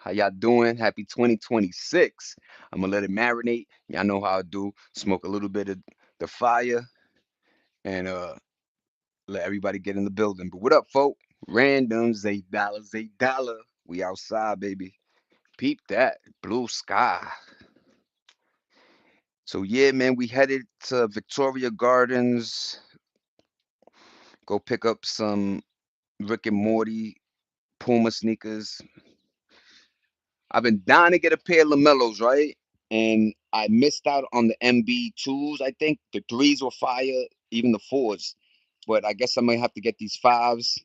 How y'all doing? Happy 2026. I'm gonna let it marinate. Y'all know how I do. Smoke a little bit of the fire and let everybody get in the building. But what up, folk? Randoms, $8, $8. We outside, baby. Peep that. Blue sky. So yeah, man, we headed to Victoria Gardens. Go pick up some Rick and Morty Puma sneakers. I've been dying to get a pair of LaMelos, right? And I missed out on the MB2s. I think the threes were fire, even the fours. But I guess I might have to get these fives.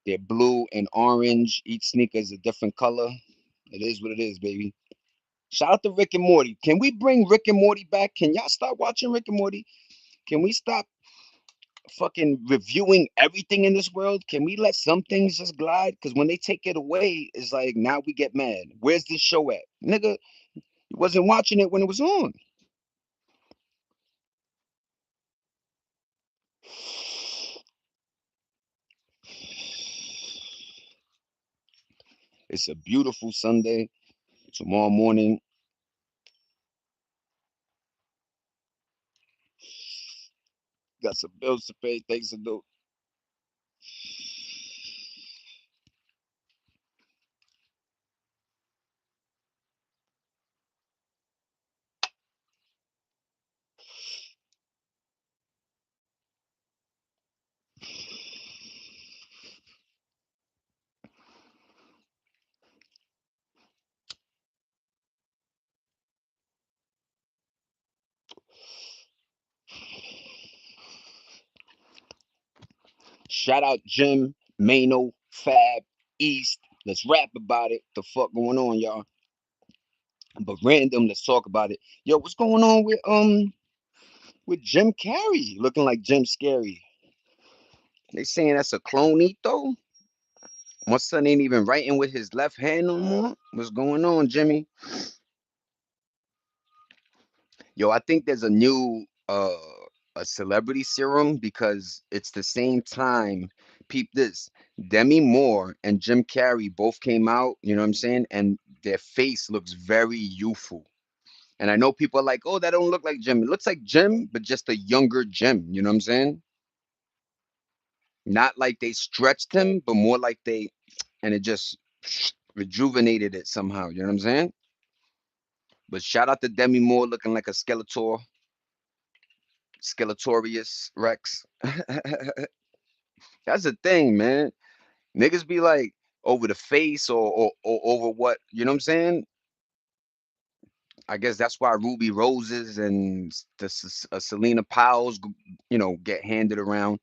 They're blue and orange. Each sneaker is a different color. It is what it is, baby. Shout out to Rick and Morty. Can we bring Rick and Morty back? Can y'all stop watching Rick and Morty? Can we stop fucking reviewing everything in this world? Can we let some things just glide? Because when they take it away, it's like now we get mad. Where's this show at? Nigga, you wasn't watching it when it was on. It's a beautiful Sunday. Tomorrow morning, got some bills to pay, things to do. Shout out Jim, Mano, Fab, East. Let's rap about it. The fuck going on, y'all? But random, let's talk about it. Yo, what's going on with Jim Carrey? Looking like Jim Scary. They saying that's a clonito? My son ain't even writing with his left hand no more. What's going on, Jimmy? Yo, I think there's a new a celebrity serum because it's the same time. Peep this. Demi Moore and Jim Carrey both came out, you know what I'm saying? And their face looks very youthful. And I know people are like, "Oh, that don't look like Jim." It looks like Jim, but just a younger Jim, you know what I'm saying? Not like they stretched him, but more like they and it just rejuvenated it somehow, you know what I'm saying? But shout out to Demi Moore looking like a Skeletorius Rex. That's the thing, man. Niggas be like over the face or over what, you know what I'm saying? I guess that's why Ruby Roses and Selena Powell's, get handed around.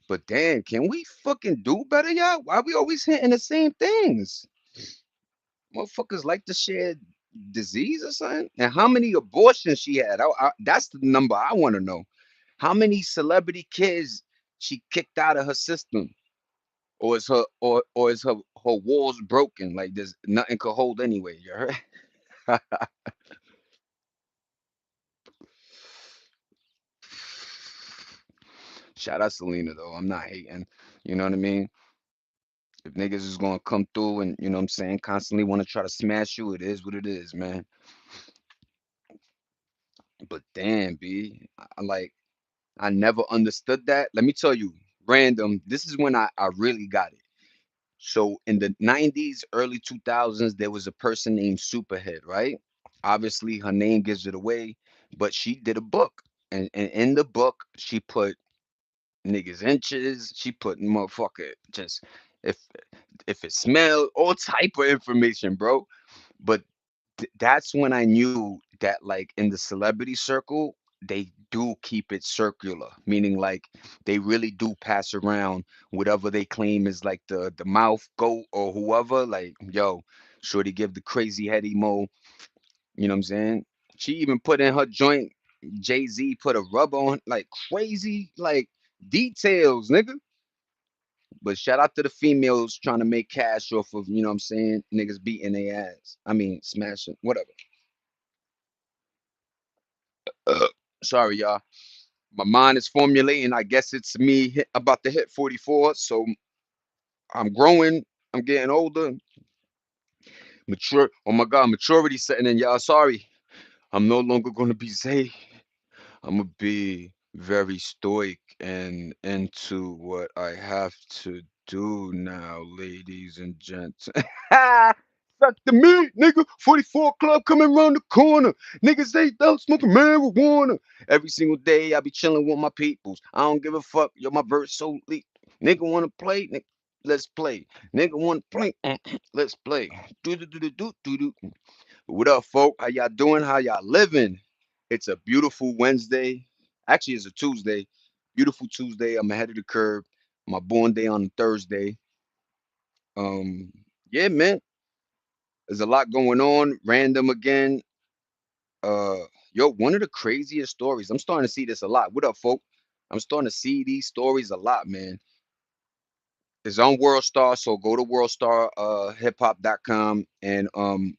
But damn, can we fucking do better, y'all? Why we always hitting the same things? Motherfuckers like to share disease or something? And how many abortions she had? That's the number I want to know. How many celebrity kids she kicked out of her system? Or is her walls broken? Like there's nothing could hold anyway. You heard? Shout out Selena though. I'm not hating. You know what I mean? If niggas is gonna come through and you know what I'm saying, constantly want to try to smash you, it is what it is, man. But damn, B, I never understood that. Let me tell you, random. This is when I really got it. So in the 90s, early 2000s, there was a person named Superhead, right? Obviously, her name gives it away, but she did a book. And in the book, she put niggas inches, she put motherfucker just if if it smelled, all type of information, bro. But that's when I knew that like in the celebrity circle, they do keep it circular, meaning like they really do pass around whatever they claim is like the mouth goat or whoever. Like, yo, shorty give the crazy head emo, you know what I'm saying? She even put in her joint, Jay-Z put a rub on like crazy like details, nigga. But shout out to the females trying to make cash off of, you know what I'm saying, niggas beating their ass. I mean, smashing, whatever. Sorry, y'all. My mind is formulating. I guess it's me about to hit 44. So I'm growing. I'm getting older. Mature. Oh my God, maturity setting in, y'all. Sorry, I'm no longer gonna be Zay. I'm gonna be very stoic and into what I have to do now, ladies and gents. Suck the meat, nigga. 44 Club coming around the corner. Niggas ain't out smoking marijuana. Every single day I be chilling with my peoples. I don't give a fuck. Yo, my verse so leak. Nigga wanna play? Let's play. Nigga wanna play? Let's play. Do do do do do do do. What up, folk? How y'all doing? How y'all living? It's a beautiful Wednesday. Actually, it's a Tuesday. Beautiful Tuesday. I'm ahead of the curve. My born day on Thursday. Um, yeah, man. There's a lot going on. Random again. Uh, yo, one of the craziest stories. I'm starting to see this a lot. What up, folk? I'm starting to see these stories a lot, man. It's on WorldStar, so go to WorldStar hiphop.com and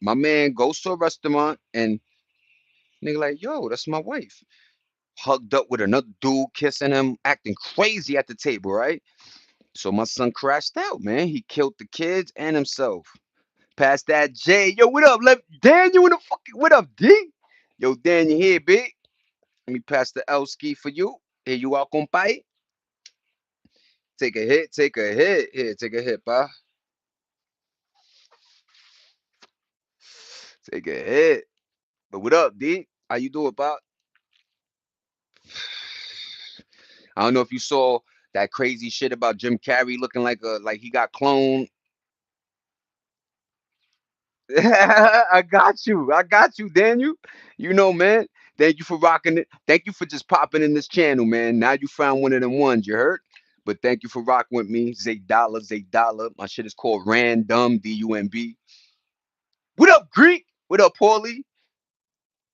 my man goes to a restaurant and nigga like, yo, that's my wife. Hugged up with another dude, kissing him, acting crazy at the table, right? So my son crashed out, man. He killed the kids and himself. Past that J. Yo, what up? Dan, you in the fucking what up, D? Yo, Dan, you here, big? Let me pass the L ski for you. Here you are, compay. Take a hit, take a hit. Here, take a hit, pa. Take a hit. But what up, D? How you doing, pa? I don't know if you saw that crazy shit about Jim Carrey looking like he got cloned. I got you. I got you, Daniel. You know, man. Thank you for rocking it. Thank you for just popping in this channel, man. Now you found one of them ones, you heard? But thank you for rocking with me. Zay Dollar, Zay Dollar. My shit is called Random, DUMB. What up, Greek? What up, Paulie?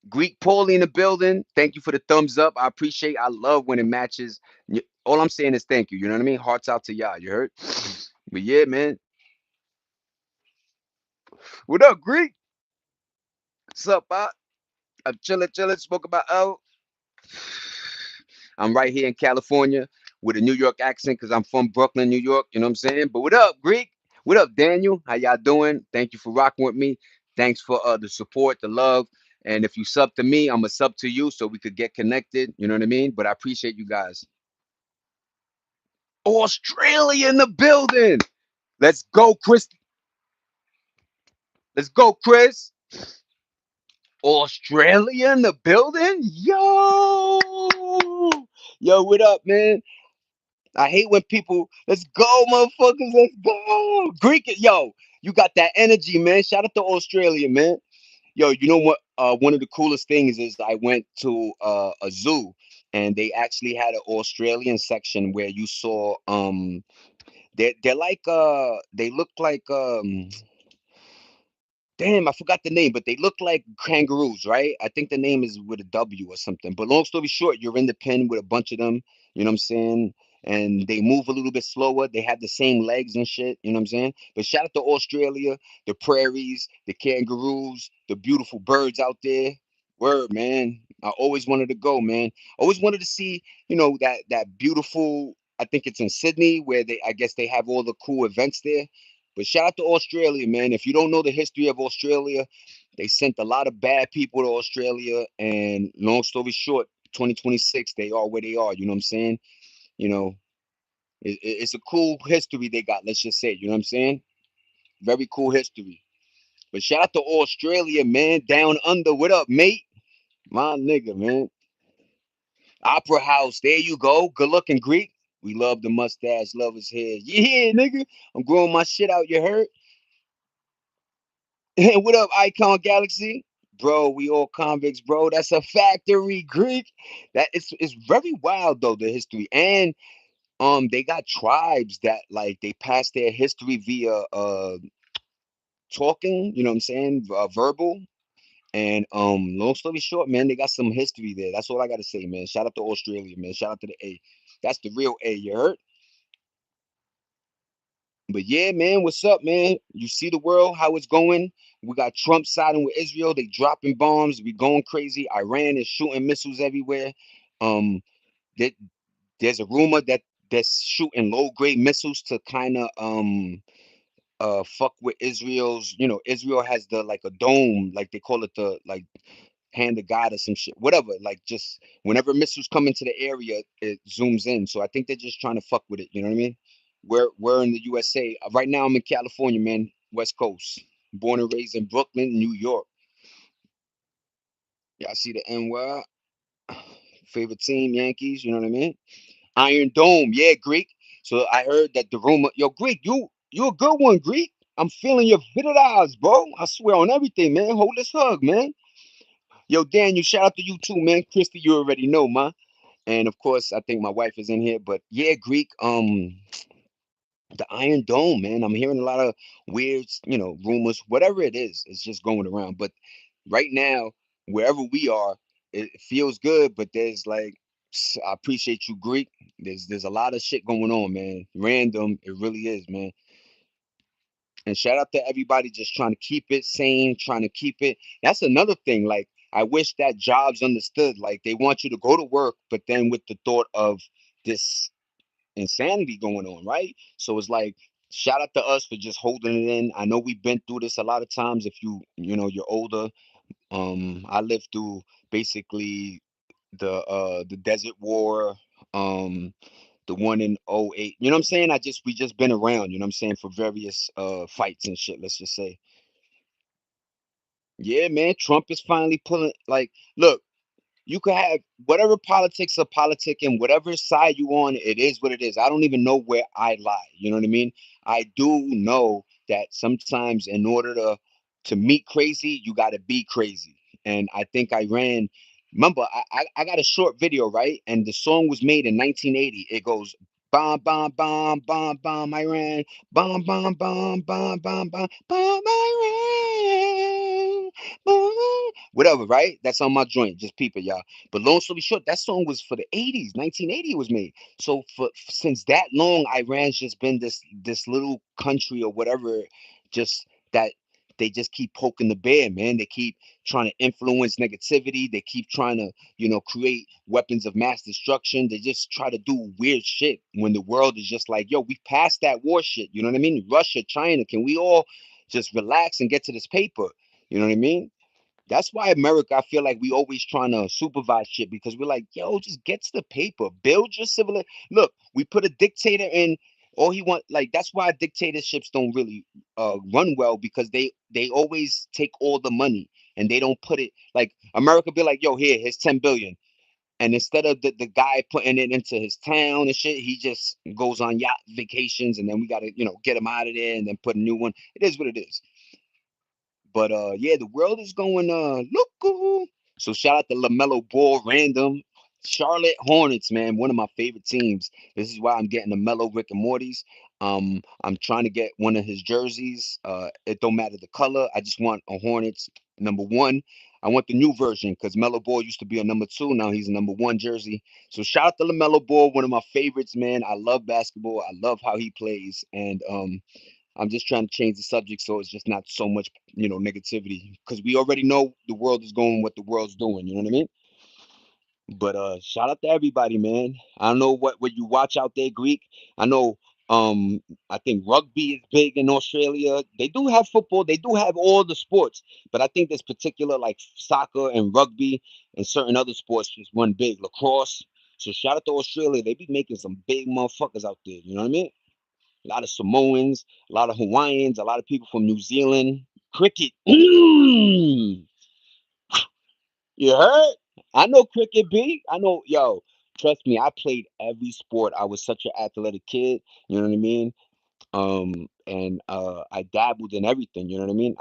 Greek Paulie in the building. Thank you for the thumbs up. I appreciate I love when it matches. All I'm saying is thank you. You know what I mean? Hearts out to y'all, you heard? But yeah, man. What up, Greek? What's up, Pop? I'm chilling, chilling, smoking my L. I'm right here in California with a New York accent because I'm from Brooklyn, New York. You know what I'm saying? But what up, Greek? What up, Daniel? How y'all doing? Thank you for rocking with me. Thanks for the support, the love. And if you sub to me, I'm a sub to you so we could get connected. You know what I mean? But I appreciate you guys. Australia in the building. Let's go, Chris. Let's go, Chris. Australia in the building? Yo. Yo, what up, man? I hate when people, let's go, motherfuckers, let's go. Greek, yo, you got that energy, man. Shout out to Australia, man. Yo, you know what? One of the coolest things is I went to a zoo and they actually had an Australian section where you saw they're like they look like damn, I forgot the name, but they look like kangaroos, right? I think the name is with a W or something. But long story short, you're in the pen with a bunch of them, you know what I'm saying? And they move a little bit slower. They have the same legs and shit, you know what I'm saying? But shout out to Australia, the prairies, the kangaroos, the beautiful birds out there. Word, man. I always wanted to go, man. Always wanted to see, that beautiful, I think it's in Sydney where I guess they have all the cool events there. But shout out to Australia, man. If you don't know the history of Australia, they sent a lot of bad people to Australia. And long story short, 2026, they are where they are. You know what I'm saying? You know, it's a cool history they got. Let's just say, you know what I'm saying? Very cool history. But shout out to Australia, man. Down under. What up, mate? My nigga, man. Opera House. There you go. Good looking Greek. We love the mustache, love his hair. Yeah, nigga. I'm growing my shit out. You heard? What up, Icon Galaxy? Bro, we all convicts, bro. That's a factory Greek. That it's very wild though, the history. And they got tribes that like they pass their history via talking, you know what I'm saying? Verbal. And long story short, man, they got some history there. That's all I gotta say, man. Shout out to Australia, man. Shout out to the A. That's the real A, you heard? But yeah, man, what's up, man? You see the world, how it's going? We got Trump siding with Israel. They dropping bombs. We going crazy. Iran is shooting missiles everywhere. Um, there, there's a rumor that they're shooting low grade missiles to kind of fuck with Israel's, Israel has the like a dome, like they call it the like hand of God or some shit, whatever. Like just whenever missiles come into the area, it zooms in. So I think they're just trying to fuck with it. You know what I mean? We're in the USA right now. I'm in California, man, West Coast, born and raised in Brooklyn, New York. Yeah, I see the NY. Favorite team, Yankees. You know what I mean? Iron Dome, yeah, Greek. So I heard that the rumor, yo, Greek, you a good one, Greek. I'm feeling your fitted eyes, bro. I swear on everything, man. Hold this hug, man. Yo, Daniel, shout out to you too, man. Christy, you already know, man. And of course, I think my wife is in here. But yeah, Greek, the Iron Dome, man. I'm hearing a lot of weird, rumors. Whatever it is, it's just going around. But right now, wherever we are, it feels good. But there's like, I appreciate you, Greek. There's a lot of shit going on, man. Random, it really is, man. And shout out to everybody just trying to keep it sane, trying to keep it. That's another thing. Like, I wish that jobs understood. Like, they want you to go to work, but then with the thought of this insanity going on, right? So it's like, shout out to us for just holding it in. I know we've been through this a lot of times. If you're older. I lived through basically the Desert War, um, the one in '08. You know what I'm saying? We just been around, you know what I'm saying, for various fights and shit, let's just say. Yeah, man, Trump is finally pulling like, look, you could have whatever politics or politic and whatever side you on, it is what it is. I don't even know where I lie. You know what I mean? I do know that sometimes in order to meet crazy, you gotta be crazy. And I think I ran. Remember, I got a short video, right? And the song was made in 1980. It goes bomb bomb bomb bomb bomb Iran, bomb bomb bomb bomb bomb bomb bomb Iran, bomb, whatever, right? That's on my joint. Just peep it, y'all. But long story short, that song was for the 80s. 1980 it was made. So for since that long, Iran's just been this little country or whatever, just that they just keep poking the bear, man. They keep trying to influence negativity. They keep trying to, create weapons of mass destruction. They just try to do weird shit when the world is just like, yo, we passed that war shit. You know what I mean? Russia, China, can we all just relax and get to this paper? You know what I mean? That's why America, I feel like we always trying to supervise shit because we're like, yo, just get to the paper, build your civil. Look, we put a dictator in. All he want, like, that's why dictatorships don't really run well because they always take all the money and they don't put it like America be like, yo, here's 10 billion. And instead of the guy putting it into his town and shit, he just goes on yacht vacations and then we gotta, get him out of there and then put a new one. It is what it is. But yeah, the world is going look. So shout out to LaMelo Ball, random. Charlotte Hornets, man, one of my favorite teams. This is why I'm getting the Mellow Rick and Morty's. I'm trying to get one of his jerseys. It don't matter the color. I just want a Hornets number one. I want the new version because Mellow Ball used to be a number two. Now he's a number one jersey. So shout out to LaMelo Ball, one of my favorites, man. I love basketball. I love how he plays, and I'm just trying to change the subject so it's just not so much, negativity because we already know the world is going what the world's doing. You know what I mean? But shout out to everybody, man. I don't know what you watch out there, Greek. I know. Um, I think rugby is big in Australia. They do have football. They do have all the sports, but I think there's particular like soccer and rugby and certain other sports just one big lacrosse. So shout out to Australia. They be making some big motherfuckers out there. You know what I mean? A lot of Samoans, a lot of Hawaiians, a lot of people from New Zealand. Cricket. You heard? I know cricket, B. I know, yo, trust me, I played every sport. I was such an athletic kid. You know what I mean? And I dabbled in everything. You know what I mean?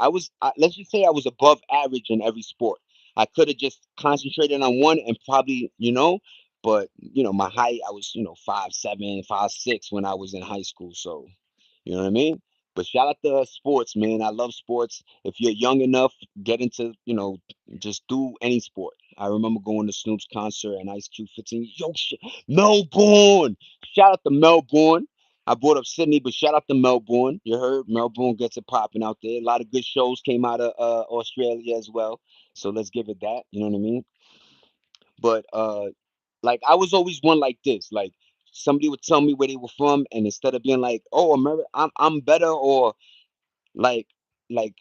Let's just say I was above average in every sport. I could have just concentrated on one and probably, but my height, I was, 5'7", 5'6" when I was in high school. So you know what I mean? But shout out to sports, man. I love sports. If you're young enough, get into, just do any sport. I remember going to Snoop's concert and Ice Cube 15. Yo, shit. Melbourne. Shout out to Melbourne. I brought up Sydney, but shout out to Melbourne. You heard Melbourne gets it popping out there. A lot of good shows came out of Australia as well. So let's give it that. You know what I mean? But like I was always one like this. Like somebody would tell me where they were from, and instead of being like, "Oh, America, I'm better," or like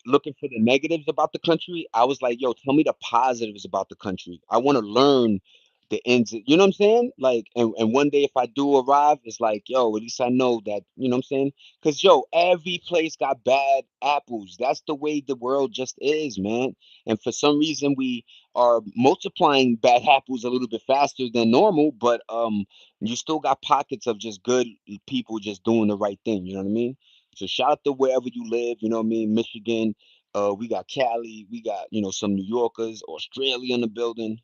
looking for the negatives about the country. I was like, yo, tell me the positives about the country. I want to learn the ends, you know what I'm saying? Like, and one day if I do arrive, it's like, yo, at least I know that, you know what I'm saying? Because yo, every place got bad apples. That's the way the world just is, man. And for some reason we are multiplying bad apples a little bit faster than normal, but you still got pockets of just good people just doing the right thing, you know what I mean? So shout out to wherever you live, you know what I mean? Michigan, we got Cali, we got, some New Yorkers, Australia in the building.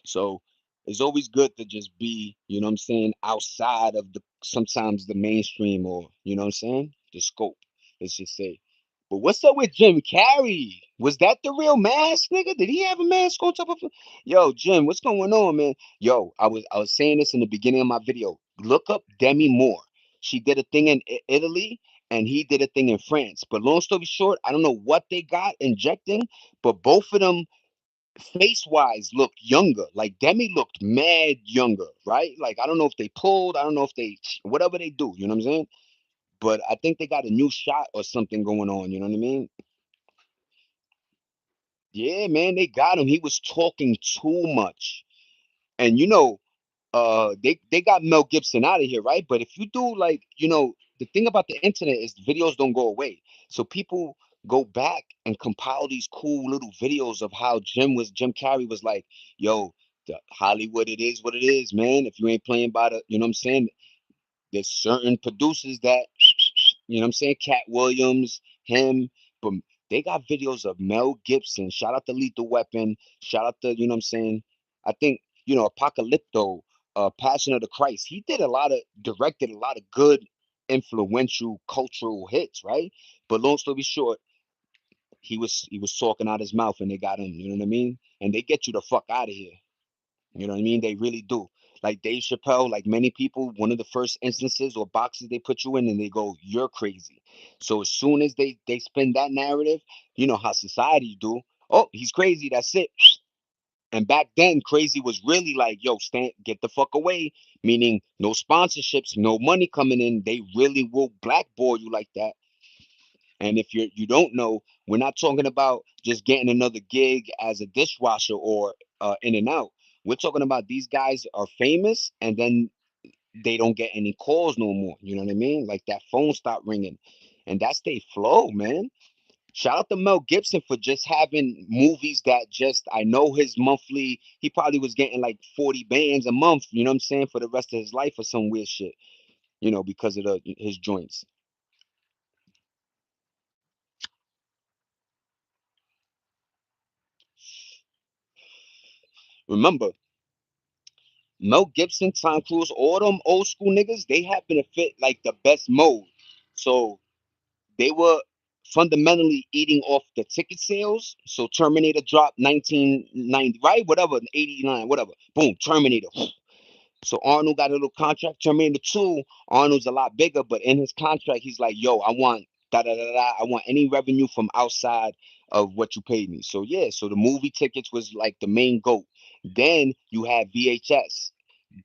So it's always good to just be, you know what I'm saying, outside of the sometimes the mainstream or, you know what I'm saying, the scope, let's just say. But what's up with Jim Carrey? Was that the real mask, nigga? Did he have a mask on top of it? Yo, Jim, what's going on, man? Yo, I was saying this in the beginning of my video. Look up Demi Moore. She did a thing in Italy and he did a thing in France. But long story short, I don't know what they got injecting, but both of them face wise look younger. Like Demi looked mad younger, right? Like I don't know if they pulled, I don't know if they whatever they do, you know what I'm saying? But I think they got a new shot or something going on, you know what I mean? Yeah, man, they got him. He was talking too much. And they got Mel Gibson out of here, right? But if you do like, the thing about the internet is videos don't go away. So people go back and compile these cool little videos of how Jim Carrey was like, yo, the Hollywood, it is what it is, man. If you ain't playing by the, you know what I'm saying? There's certain producers that, you know what I'm saying? Cat Williams, him, but they got videos of Mel Gibson. Shout out to Lethal Weapon. Shout out to, you know what I'm saying? I think, Apocalypto, Passion of the Christ. He did directed a lot of good, influential cultural hits, right? But long story short, he was talking out his mouth and they got him, you know what I mean? And they get you the fuck out of here. You know what I mean? They really do. Like Dave Chappelle, like many people, one of the first instances or boxes they put you in, and they go, "You're crazy." So as soon as they spin that narrative, you know how society do. Oh, he's crazy. That's it. And back then, crazy was really like, "Yo, stand, get the fuck away." Meaning, no sponsorships, no money coming in. They really will blackball you like that. And if you don't know, we're not talking about just getting another gig as a dishwasher or in and out. We're talking about these guys are famous and then they don't get any calls no more. You know what I mean? Like that phone stopped ringing. And that's they flow, man. Shout out to Mel Gibson for just having movies that just I know his monthly he probably was getting like 40 bands a month, you know what I'm saying, for the rest of his life or some weird shit, because of his joints. Remember, Mel Gibson, Tom Cruise, all them old school niggas, they happen to fit like the best mold. So they were fundamentally eating off the ticket sales. So Terminator dropped 1990, right? Whatever, 89, whatever. Boom, Terminator. So Arnold got a little contract. Terminator 2, Arnold's a lot bigger, but in his contract, he's like, yo, I want da da da da. I want any revenue from outside of what you paid me. So yeah, so the movie tickets was like the main goat. Then you had VHS.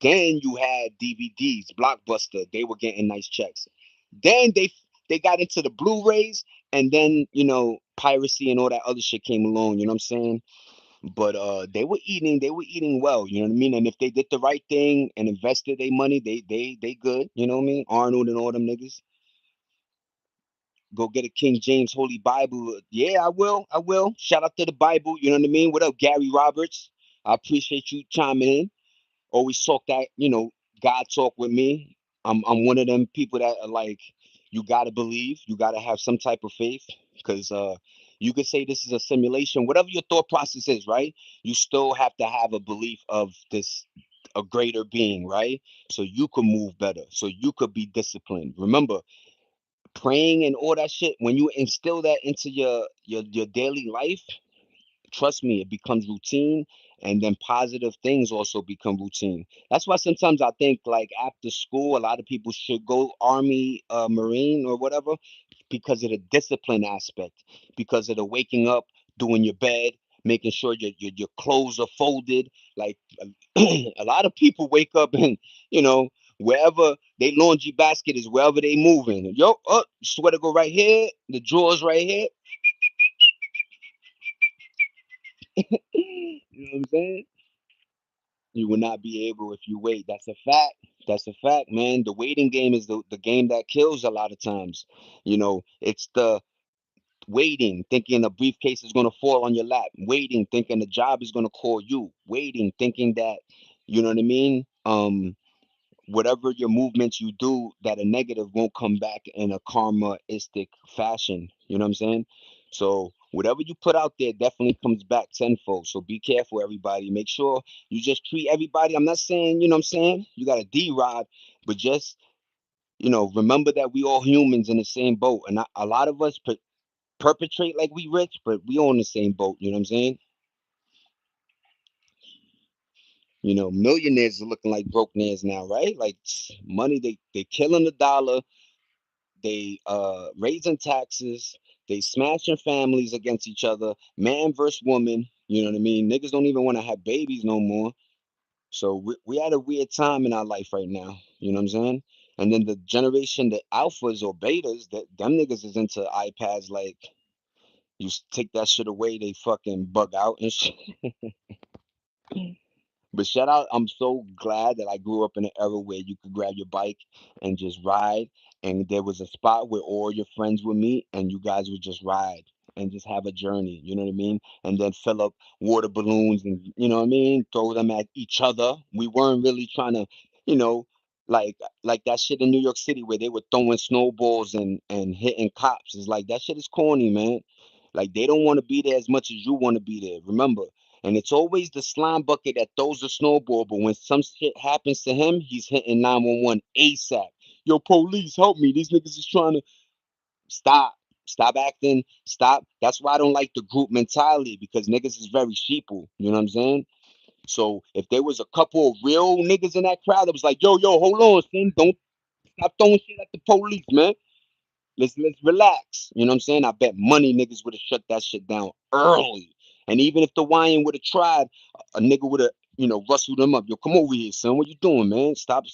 Then you had DVDs, Blockbuster. They were getting nice checks. Then they got into the Blu-rays, and then piracy and all that other shit came along. You know what I'm saying? But they were eating well, you know what I mean? And if they did the right thing and invested their money, they good, you know what I mean? Arnold and all them niggas. Go get a King James Holy Bible. Yeah, I will. I will. Shout out to the Bible, you know what I mean? What up, Gary Roberts? I appreciate you chiming in. Always talk that, God talk with me. I'm one of them people that are like, you gotta believe, you gotta have some type of faith, because you could say this is a simulation, whatever your thought process is, right? You still have to have a belief of this a greater being, right? So you could move better, so you could be disciplined. Remember, praying and all that shit, when you instill that into your daily life, trust me, it becomes routine, and then positive things also become routine. That's why sometimes I think like after school, a lot of people should go army, marine or whatever, because of the discipline aspect, because of the waking up, doing your bed, making sure your clothes are folded. Like a lot of people wake up and you know Wherever they laundry basket is, wherever they moving. Yo, sweater go right here. The drawers right here. You know what I'm saying? You will not be able if you wait. That's a fact. That's a fact, man. The waiting game is the game that kills a lot of times. It's the waiting, thinking a briefcase is going to fall on your lap, waiting, thinking the job is going to call you, waiting, thinking that, you know what I mean? Whatever your movements you do, that a negative won't come back in a karmaistic fashion. You know what I'm saying? So whatever you put out there definitely comes back tenfold. So be careful, everybody. Make sure you just treat everybody. I'm not saying, you know what I'm saying? You got a D rod, but just, remember that we all humans in the same boat. And a lot of us perpetrate like we rich, but we all in the same boat. You know what I'm saying? Millionaires are looking like broke nares now, right? Like money, they killing the dollar, they raising taxes, they smashing families against each other, man versus woman. You know what I mean? Niggas don't even want to have babies no more. So we at a weird time in our life right now. You know what I'm saying? And then the generation, the alphas or betas, that them niggas is into iPads. Like take that shit away, they fucking bug out and shit. But shout out, I'm so glad that I grew up in an era where you could grab your bike and just ride. And there was a spot where all your friends would meet and you guys would just ride and just have a journey. You know what I mean? And then fill up water balloons and, you know what I mean? Throw them at each other. We weren't really trying to, you know, like that shit in New York City where they were throwing snowballs and hitting cops. It's like that shit is corny, man. Like they don't want to be there as much as you want to be there. Remember, and it's always the slime bucket that throws the snowball, but when some shit happens to him, he's hitting 911 ASAP. Yo, police, help me. These niggas is trying to stop. Stop acting. Stop. That's why I don't like the group mentality because niggas is very sheeple. You know what I'm saying? So if there was a couple of real niggas in that crowd that was like, yo, hold on, son. Don't stop throwing shit at the police, man. Let's relax. You know what I'm saying? I bet money niggas would have shut that shit down early. And even if the YN would have tried, a nigga would have, rustled them up. Yo, come over here, son. What you doing, man? Stop.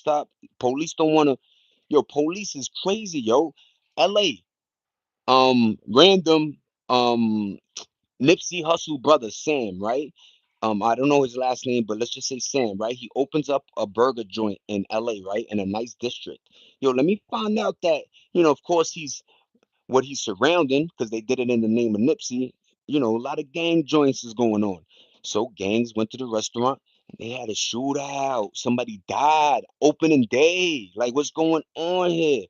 Police don't wanna police is crazy, yo. LA. Random Nipsey Hussle brother Sam, right? I don't know his last name, but let's just say Sam, right? He opens up a burger joint in LA, right? In a nice district. Yo, let me find out that, of course he's what he's surrounding because they did it in the name of Nipsey. A lot of gang joints is going on. So gangs went to the restaurant. They had a shootout. Somebody died. Opening day. Like, what's going on here?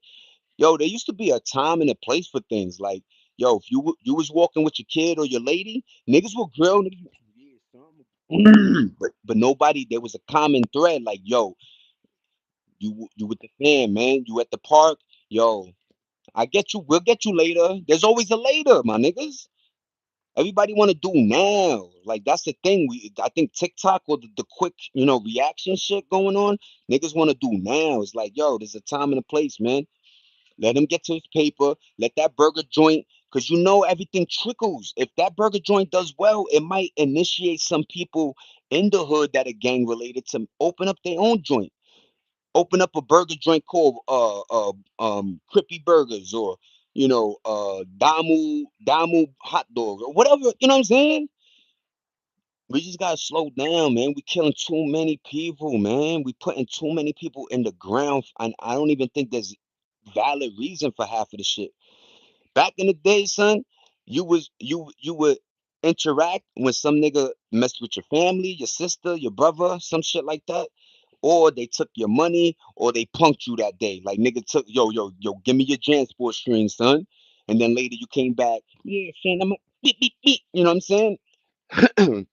Yo, there used to be a time and a place for things. Like, yo, if you was walking with your kid or your lady, niggas will grill. Niggas, yeah, son. But nobody. There was a common thread. Like, yo, you with the fam, man. You at the park. Yo, I get you. We'll get you later. There's always a later, my niggas. Everybody want to do now. Like that's the thing. I think TikTok or the quick, reaction shit going on. Niggas want to do now. It's like, yo, there's a time and a place, man. Let him get to his paper. Let that burger joint, because everything trickles. If that burger joint does well, it might initiate some people in the hood that are gang related to open up their own joint, open up a burger joint called Crippy Burgers or Damu hot dog or whatever. You know what I'm saying? We just gotta slow down, man. We killing too many people, man. We putting too many people in the ground, and I don't even think there's valid reason for half of the shit. Back in the day, son, you would interact when some nigga messed with your family, your sister, your brother, some shit like that. Or they took your money, or they punked you that day. Like nigga took yo, give me your transport string, son. And then later you came back, yeah, son, I'm a beep beep beep. You know what I'm saying?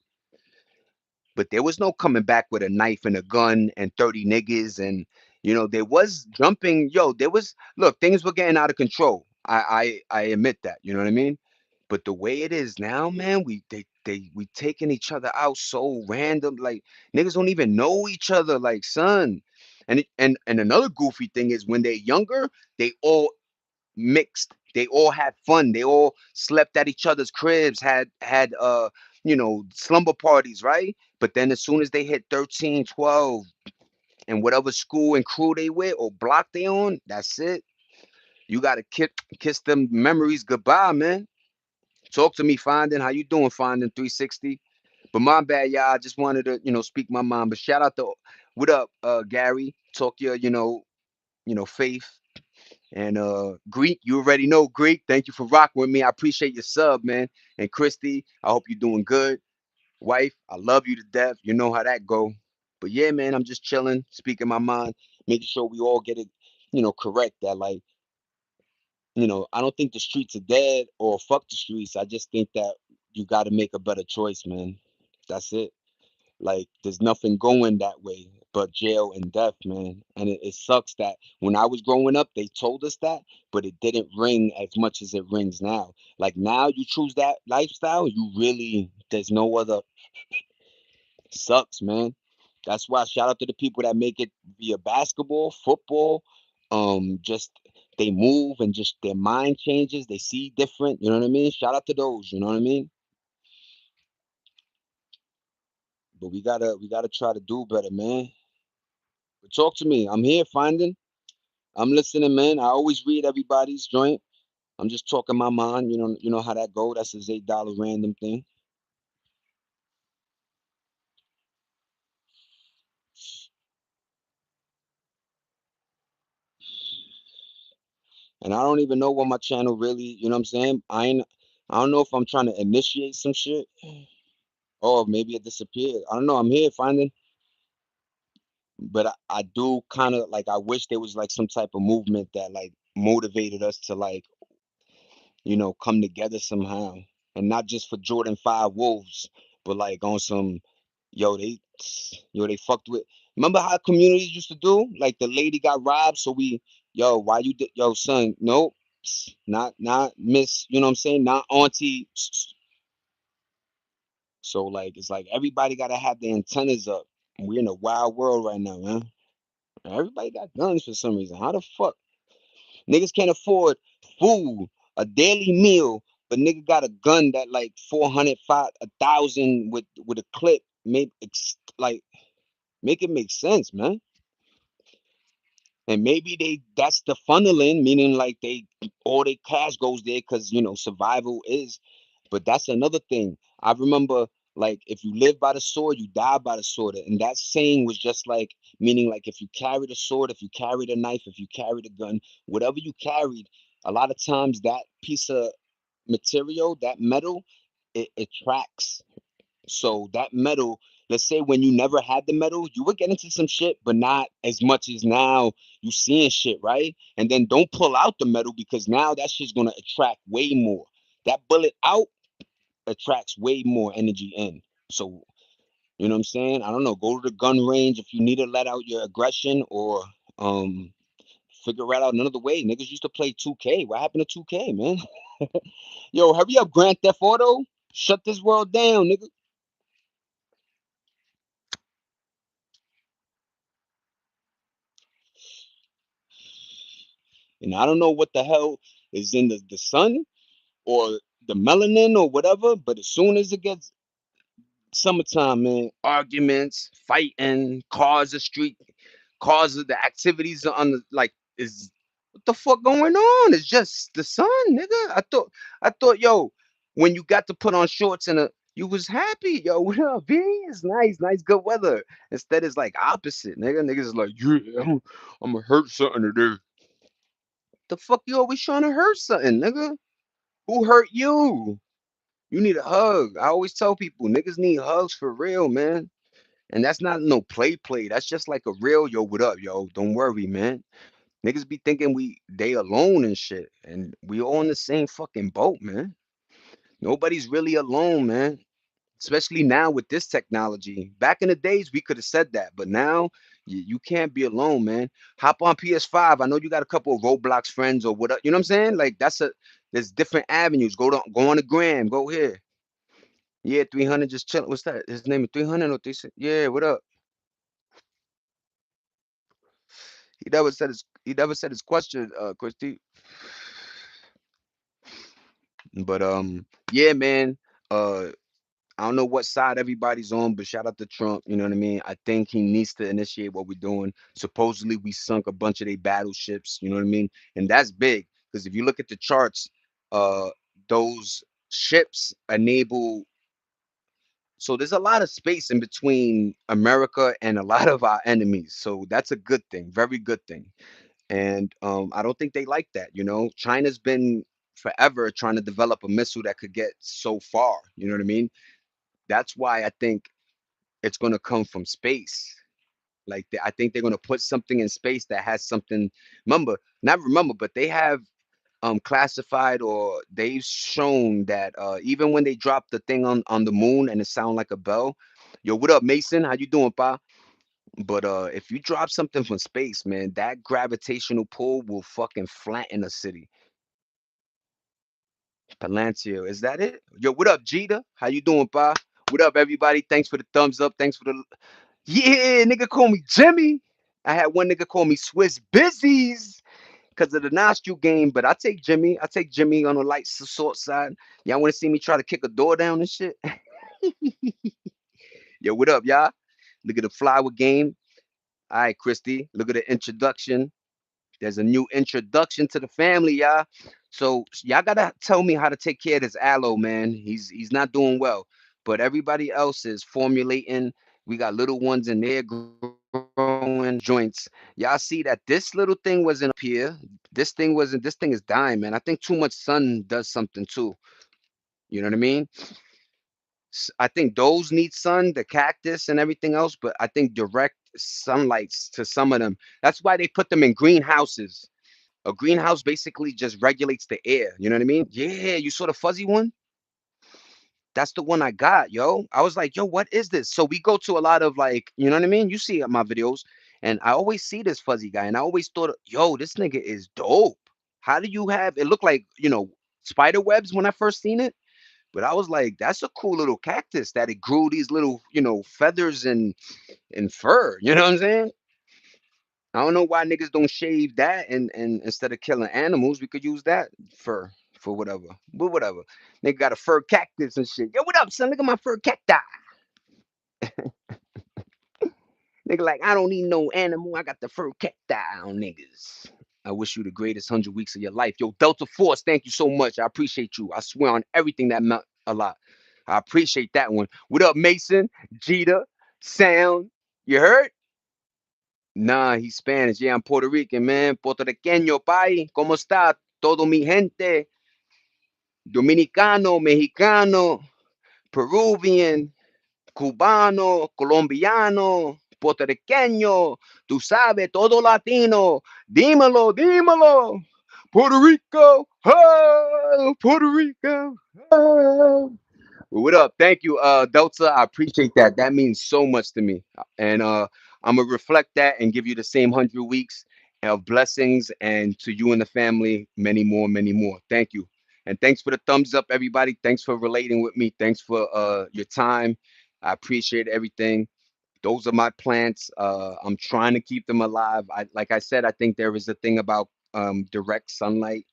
But there was no coming back with a knife and a gun and 30 niggas and there was jumping. There was look, things were getting out of control. I admit that, you know what I mean? But the way it is now, man, we taking each other out so random. Like niggas don't even know each other, like son. And another goofy thing is when they're younger, they all mixed. They all had fun. They all slept at each other's cribs, had slumber parties, right? But then as soon as they hit 13, 12, and whatever school and crew they with or block they on, that's it. You gotta kiss them memories goodbye, man. Talk to me, Finding. How you doing, Finding 360? But my bad, y'all. I just wanted to, speak my mind. But shout out to what up, Gary? Talk your, Faith. And Greek, you already know Greek. Thank you for rocking with me. I appreciate your sub, man. And Christy, I hope you're doing good. Wife, I love you to death. You know how that go. But yeah, man, I'm just chilling, speaking my mind, making sure we all get it, correct. That like, I don't think the streets are dead or fuck the streets. I just think that you got to make a better choice, man. That's it. Like, there's nothing going that way but jail and death, man. And it sucks that when I was growing up, they told us that, but it didn't ring as much as it rings now. Like, now you choose that lifestyle, you really, there's no other. Sucks, man. That's why shout out to the people that make it via basketball, football. Just they move and just their mind changes. They see different. You know what I mean? Shout out to those. You know what I mean? But we gotta try to do better, man. But talk to me. I'm here, Finding. I'm listening, man. I always read everybody's joint. I'm just talking my mind. You know how that go. That's his $8 random thing. And I don't even know what my channel really. You know what I'm saying? I don't know if I'm trying to initiate some shit. Oh, maybe it disappeared. I don't know. I'm here finding, but I do kind of like. I wish there was like some type of movement that like motivated us to like come together somehow, and not just for Jordan 5 Wolves, but like on some yo they fucked with. Remember how communities used to do? Like the lady got robbed, so we yo why you did yo son no, not miss. You know what I'm saying? Not auntie. So like it's like everybody gotta have their antennas up. We're in a wild world right now, man. Everybody got guns for some reason. How the fuck niggas can't afford food, a daily meal, but nigga got a gun that like 400, 1,000 with a clip. Like make it make sense, man. And maybe that's the funneling, meaning like they all their cash goes there because survival is. But that's another thing. I remember like if you live by the sword, you die by the sword. And that saying was just like meaning like if you carried a sword, if you carried a knife, if you carried a gun, whatever you carried, a lot of times that piece of material, that metal, it tracks. So that metal, let's say when you never had the metal, you would get into some shit, but not as much as now you seeing shit, right? And then don't pull out the metal because now that shit's gonna attract way more. That bullet out attracts way more energy in. So you know what I'm saying? I don't know. Go to the gun range if you need to let out your aggression or um figure it out another way. Niggas used to play 2K. What happened to 2K, man? Yo, hurry up, Grand Theft Auto. Shut this world down, nigga. And I don't know what the hell is in the sun or the melanin or whatever, but as soon as it gets summertime, man, arguments, fighting, cars the street, cars of the activities on the like is what the fuck going on? It's just the sun, nigga. I thought, yo, when you got to put on shorts and you was happy, yo. What up, B? It's nice, good weather. Instead, it's like opposite, nigga. Niggas is like, yeah, I'm gonna hurt something today. The fuck you always trying to hurt something, nigga? Who hurt you? You need a hug. I always tell people niggas need hugs for real, man. And that's not no play. That's just like a real yo, what up, yo? Don't worry, man. Niggas be thinking they alone and shit. And we all in the same fucking boat, man. Nobody's really alone, man. Especially now with this technology. Back in the days, we could have said that, but now you can't be alone, man. Hop on PS5. I know you got a couple of Roblox friends or whatever. You know what I'm saying? Like there's different avenues. Go on the gram. Go here. Yeah, 300 just chilling. What's that? His name is 300 or 36? Yeah, what up? He never said his question, Christy. But yeah, man. Uh I don't know what side everybody's on, but shout out to Trump. You know what I mean? I think he needs to initiate what we're doing. Supposedly, we sunk a bunch of their battleships. You know what I mean? And that's big because if you look at the charts, uh, those ships enable. So there's a lot of space in between America and a lot of our enemies. So that's a good thing, very good thing. And I don't think they like that. You know, China's been forever trying to develop a missile that could get so far. You know what I mean? That's why I think it's going to come from space. Like I think they're going to put something in space that has something. Not remember, but they have classified or they've shown that even when they drop the thing on the moon and it sound like a bell. Yo, what up, Mason? How you doing, pa? But if you drop something from space, man, that gravitational pull will fucking flatten a city. Palantir, is that it? Yo, what up, Jeter? How you doing, pa? What up, everybody? Thanks for the thumbs up. Thanks for the yeah, nigga call me Jimmy. I had one nigga call me Swiss Busies because of the nostril game, but I take Jimmy. I take Jimmy on the light sort side. Y'all want to see me try to kick a door down and shit? Yo, what up, y'all? Look at the flower game. All right, Christy. Look at the introduction. There's a new introduction to the family, y'all. So y'all gotta tell me how to take care of this aloe, man. He's not doing well, but everybody else is formulating. We got little ones in there growing joints. Y'all see that this little thing wasn't up here. This thing wasn't. This thing is dying, man. I think too much sun does something too. You know what I mean? I think those need sun, the cactus and everything else, but I think direct sunlight to some of them. That's why they put them in greenhouses. A greenhouse basically just regulates the air. You know what I mean? Yeah, you saw the fuzzy one? That's the one I got, yo. I was like, yo, what is this? So we go to a lot of like, you know what I mean? You see my videos, and I always see this fuzzy guy, and I always thought, yo, this nigga is dope. How do you have it? Looked like, spider webs when I first seen it, but I was like, that's a cool little cactus that it grew these little, feathers and fur. You know what I'm saying? I don't know why niggas don't shave that and instead of killing animals, we could use that fur for whatever. But whatever. Nigga got a fur cactus and shit. Yo, what up, son? Look at my fur cacti. Nigga like, I don't need no animal. I got the fur cacti on niggas. I wish you the greatest 100 weeks of your life. Yo, Delta Force, thank you so much. I appreciate you. I swear on everything that meant a lot. I appreciate that one. What up, Mason? Jeter? Sound? You heard? Nah, he's Spanish. Yeah, I'm Puerto Rican, man. Puertorriqueño, pai. ¿Cómo está? Todo mi gente. Dominicano, mexicano, Peruvian, cubano, colombiano, puertorriqueño. Tú sabes, todo latino. Dímelo, dímelo. Puerto Rico. Oh, Puerto Rico. Oh. Well, what up? Thank you, Delta. I appreciate that. That means so much to me. And I'm gonna reflect that and give you the same 100 weeks of blessings, and to you and the family, many more, many more. Thank you. And thanks for the thumbs up, everybody. Thanks for relating with me. Thanks for your time. I appreciate everything. Those are my plants. I'm trying to keep them alive. Like I said, I think there is a thing about direct sunlight.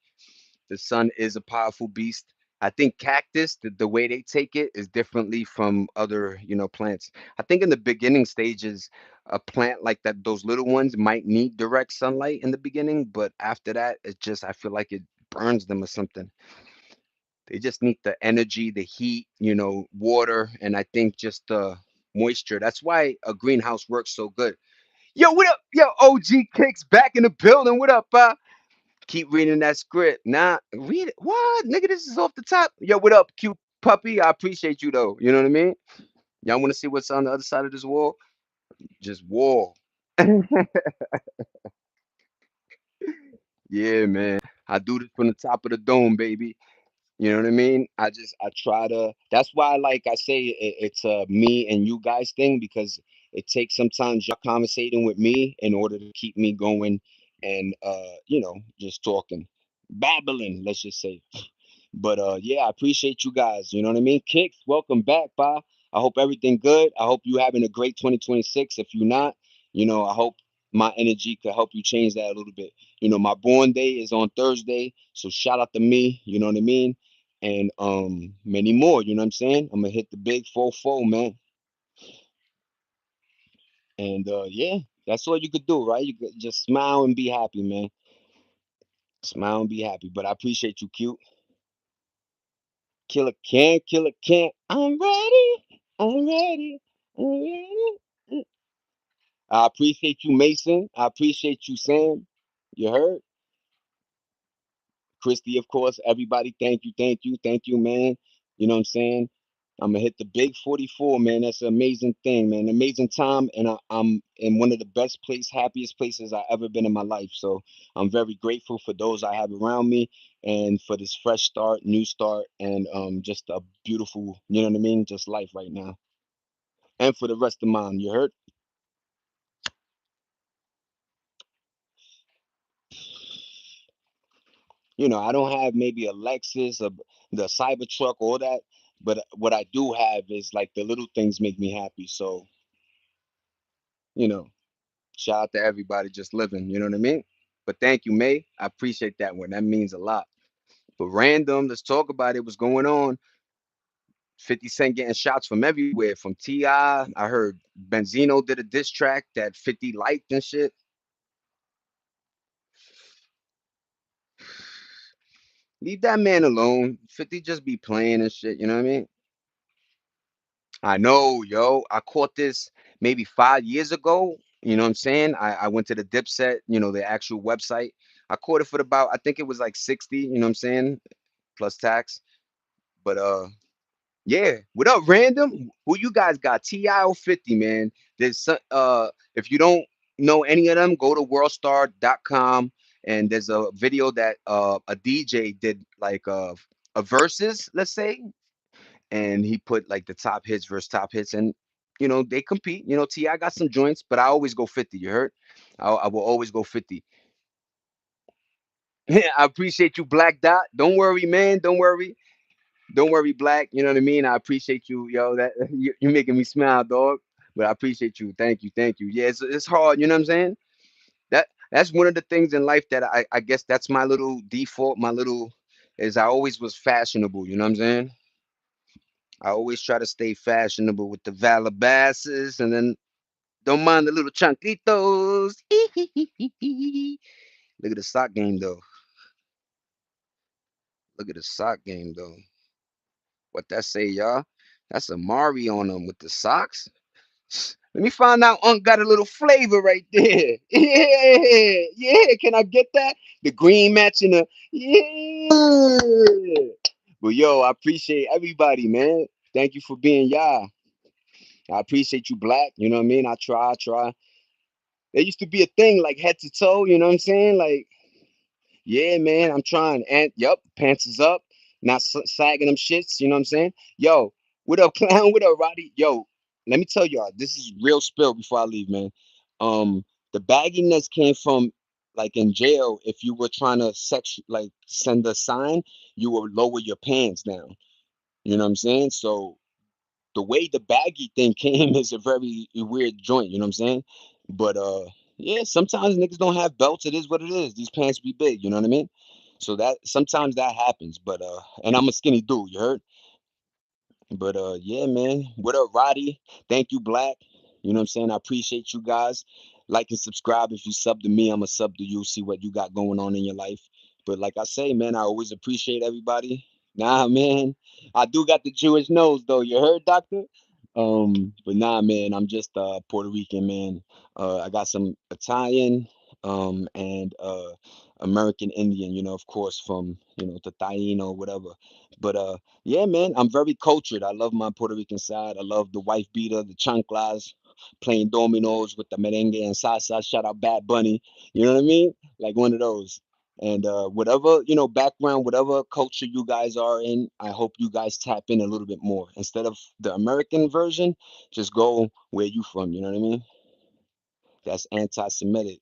The sun is a powerful beast. I think cactus, the way they take it is differently from other, plants. I think in the beginning stages, a plant like that, those little ones might need direct sunlight in the beginning, but after that, it just, I feel like it burns them or something. They just need the energy, the heat, water, and I think just the moisture. That's why a greenhouse works so good. Yo, what up? Yo, OG Kicks back in the building. What up, keep reading that script. Nah, read it. What? Nigga, this is off the top. Yo, what up, cute puppy? I appreciate you though. You know what I mean? Y'all want to see what's on the other side of this wall? Just wall. Yeah, man. I do this from the top of the dome, baby. You know what I mean? I try to. That's why, like I say, it's a me and you guys thing because it takes sometimes y'all conversating with me in order to keep me going and just talking, babbling. Let's just say. But yeah, I appreciate you guys. You know what I mean? Kicks, welcome back, pa. I hope everything good. I hope you having a great 2026. If you're not, I hope my energy could help you change that a little bit. My born day is on Thursday, so shout out to me. You know what I mean? and many more. You know what I'm saying? I'm gonna hit the big 4-4, man. And yeah, that's all you could do, right? You could just smile and be happy, man. Smile and be happy. But I appreciate you, cute. Killer can't, killer can't. I'm ready. I'm ready. I'm ready. I appreciate you, Mason. I appreciate you, Sam. You heard? Christy, of course. Everybody, thank you, man. You know what I'm saying? I'm gonna hit the big 44, man. That's an amazing thing, man. Amazing time, and I'm in one of the best place, happiest places I ever been in my life. So I'm very grateful for those I have around me, and for this fresh start, new start, and just a beautiful, you know what I mean, just life right now, and for the rest of mine. You heard? I don't have maybe a Lexus or the Cybertruck, all that, but what I do have is like the little things make me happy. So, you know, shout out to everybody just living, you know what I mean? But thank you, May. I appreciate that one. That means a lot. But random, let's talk about it. What's going on? 50 Cent getting shots from everywhere, from T.I. I heard Benzino did a diss track that 50 liked and shit. Leave that man alone. 50 just be playing and shit, you know what I mean? I know, yo. I caught this maybe 5 years ago. You know what I'm saying? I went to the Dipset, the actual website. I caught it for about, I think it was like 60, you know what I'm saying? Plus tax. But yeah. What up, random? Who you guys got? T.I. or 50, man? There's some, if you don't know any of them, go to worldstar.com, and there's a video that a DJ did like a versus, let's say, and he put like the top hits versus top hits, and they compete. Ti got some joints, but I always go 50. You heard? I will always go 50. I appreciate you, Black Dot. Don't worry, man. Don't worry, Black. You know what I mean? I appreciate you, yo. That you're making me smile, dog. But I appreciate you. Thank you, thank you. Yeah, it's hard. You know what I'm saying? That's one of the things in life that I guess that's my little default. My little is I always was fashionable. You know what I'm saying? I always try to stay fashionable with the Valabasses, and then don't mind the little chunkitos. Look at the sock game though. Look at the sock game though. What that say, y'all? That's a Mari on them with the socks. Let me find out. Unc got a little flavor right there. Yeah, yeah. Can I get that? The green matching the yeah. But yo, I appreciate everybody, man. Thank you for being y'all. I appreciate you, Black. You know what I mean? I try. There used to be a thing like head to toe. You know what I'm saying? Like, yeah, man, I'm trying. And yep, pants is up, not sagging them shits. You know what I'm saying? Yo, what up, clown? What up, Roddy? Yo, let me tell y'all, this is real spill before I leave, man. The bagginess came from like in jail. If you were trying to like send a sign, you would lower your pants down. You know what I'm saying? So the way the baggy thing came is a very weird joint, you know what I'm saying? But yeah, sometimes niggas don't have belts. It is what it is. These pants be big, you know what I mean? So that sometimes that happens. But and I'm a skinny dude, you heard? But yeah, man. What up, Roddy? Thank you, Black. You know what I'm saying? I appreciate you guys. Like and subscribe. If you sub to me, I'm a sub to you. See what you got going on in your life. But like I say, man, I always appreciate everybody. Nah, man. I do got the Jewish nose though. You heard, doctor? But nah, man, I'm just Puerto Rican, man. I got some Italian, and American Indian, of course, from the Taino, whatever. But yeah, man, I'm very cultured. I love my Puerto Rican side. I love the wife beater, the chanclas, playing dominoes with the merengue and salsa. Shout out Bad Bunny. You know what I mean? Like one of those. And whatever, background, whatever culture you guys are in, I hope you guys tap in a little bit more. Instead of the American version, just go where you from. You know what I mean? That's anti-Semitic.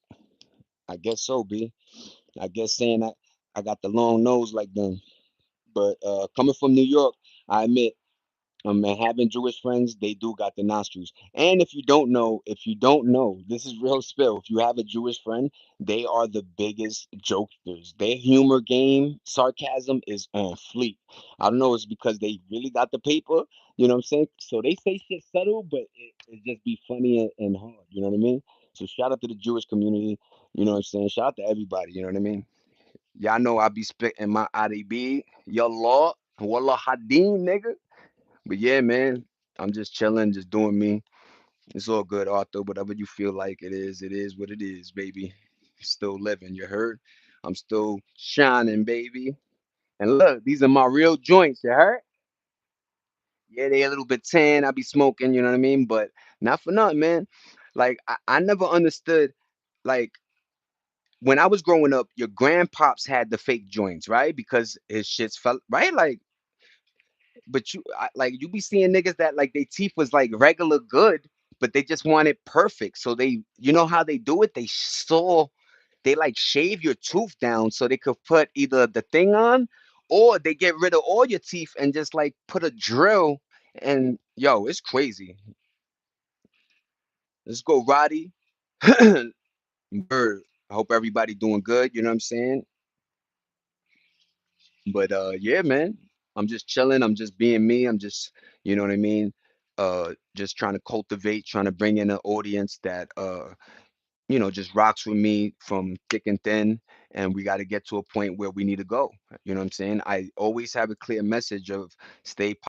I guess so, B. I guess saying that I got the long nose like them. But coming from New York, I admit And having Jewish friends, they do got the nostrils. And if you don't know, this is real spill. If you have a Jewish friend, they are the biggest jokesters. Their humor game, sarcasm is on fleek. I don't know, it's because they really got the paper, you know what I'm saying? So they say shit subtle, but it just be funny and hard, you know what I mean? So shout out to the Jewish community, you know what I'm saying? Shout out to everybody, you know what I mean? Y'all know I be spitting my IDB, your law, wallah hadeen, nigga. But yeah, man, I'm just chilling, just doing me. It's all good, Arthur. Whatever you feel like it is what it is, baby. Still living, you heard? I'm still shining, baby. And look, these are my real joints, you heard? Yeah, they a little bit tan. I be smoking, you know what I mean? But not for nothing, man. Like I never understood, like when I was growing up, your grandpops had the fake joints, right? Because his shits felt right. But like you be seeing niggas that like their teeth was like regular good, but they just want it perfect. So you know how they do it? They like shave your tooth down so they could put either the thing on, or they get rid of all your teeth and just like put a drill. And yo, it's crazy. Let's go, Roddy. Bird. I hope everybody doing good. You know what I'm saying? But yeah, man, I'm just chilling. I'm just being me. I'm just, you know what I mean? Just trying to cultivate, trying to bring in an audience that just rocks with me from thick and thin. And we got to get to a point where we need to go. You know what I'm saying? I always have a clear message of stay